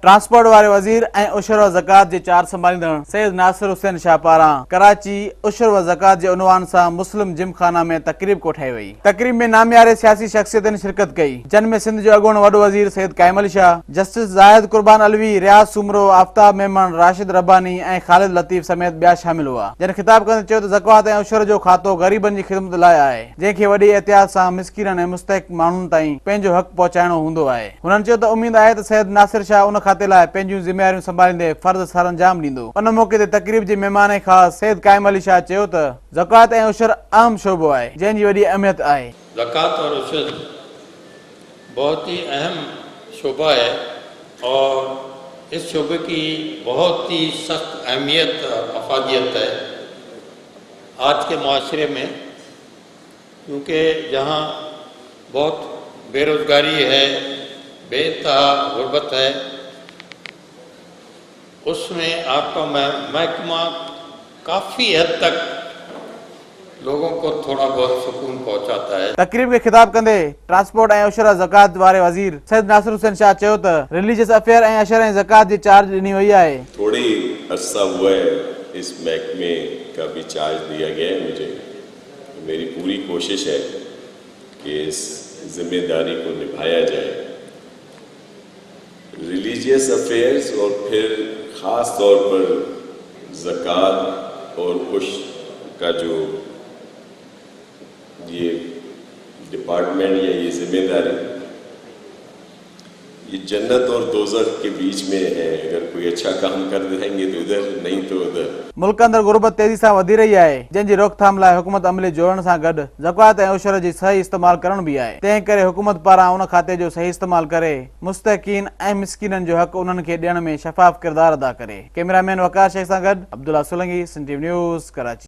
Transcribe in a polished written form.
Transport वारे वज़ीर ऐं उशर व ज़कात जे चार संभालींदड़ सैयद नासिर हुसैन शाह पारां कराची उशर व ज़कात जे उनवान सां मुस्लिम जिमखाना में तकरीब कोठाई वई। तकरीब में नामियारे सियासी शख्सियतनि शिरकत कई, जिन में सिंध जो अॻूणो वॾो वज़ीर सैयद काइमल शाह, जस्टिस ज़ाहिद कुर्बान अलवी, रियाज़ सुमरो, आफ़ताब मेमन, राशिद रब्बानी ऐं ख़ालिद लतीफ़ समेत ॿिया शामिल हुआ। जिन ख़िताब कंदे चयो त ज़कात ऐं उशर जो खातो ग़रीबनि जी ख़िदमत लाइ आहे, जंहिंखे वॾी एहतियात सां मिस्कीननि ऐं मुस्तहिक़ माण्हुनि ताईं पंहिंजो हक़ पहुचाइणो हूंदो आहे। हुननि चयो त उमीद आहे त सैयद नासिर शाह उन खाते लाइ पंहिंजूं ज़िम्मेवारियूं संभालींदे फर्ज़ सर अंजाम ॾींदो। उन मौक़े ते तकरीब जे महिमान ख़ास सैयद काइम अली शाह चयो त ज़कात ऐं उशर अहम शोबो आहे, जंहिंजी वॾी अहमियत आहे। ज़कात और उशर बहुत ही अहम शोबा है और इस शोबे की बहुत ही सख्त अहमियत अफादियत है आज के माशरे में, क्योंकि जहाँ बहुत बेरोज़गारी है, बेतहा गुर्बत है, उसमें आपका महकमा काफ़ी हद तक लोगों को थोड़ा बहुत सुकून पहुंचाता है। तकरीब के खिताब कंदे ट्रांसपोर्ट ऐं उशर ज़कात वारे वज़ीर सैयद नासिर हुसैन शाह चयो त रिलीजियस अफेयर ऐं अशर ऐं ज़कात जी चार्ज ॾिनी वई आहे। थोड़ी अरसा हुआ है इस महकमे का भी चार्ज दिया गया है मुझे। मेरी पूरी कोशिश है कि इस जिम्मेदारी को निभाया जाए। रिलीजियस अफेयर्स और फिर ख़ास तौर पर ज़कात और उशर का जो ये डिपार्टमेंट या ये जिम्मेदारी, ये जन्नत और दोज़ख के बीच में है। अगर कोई अच्छा काम कर देंगे तो इधर, नहीं तो उधर। मुल्क अंदर गुर्बत तेज़ी सां वधी रही आहे, जंहिंजी रोकथाम लाइ हुकूमत अमली जोड़ण सां गॾु ज़कात ऐं उशर जी सही इस्तेमाल करण बि आहे। तंहिं करे हुकूमत पारां उन खाते जो सही इस्तेमाल करे मुस्तहिक़ीन ऐं मिस्कीननि जो हक़ उन्हनि खे ॾियण में शफ़ाफ़ किरदारु अदा करे। कैमरामैन वकार शेख सां गॾु अब्दुल्ला सोलंगी, सिंध टीवी न्यूज़, कराची।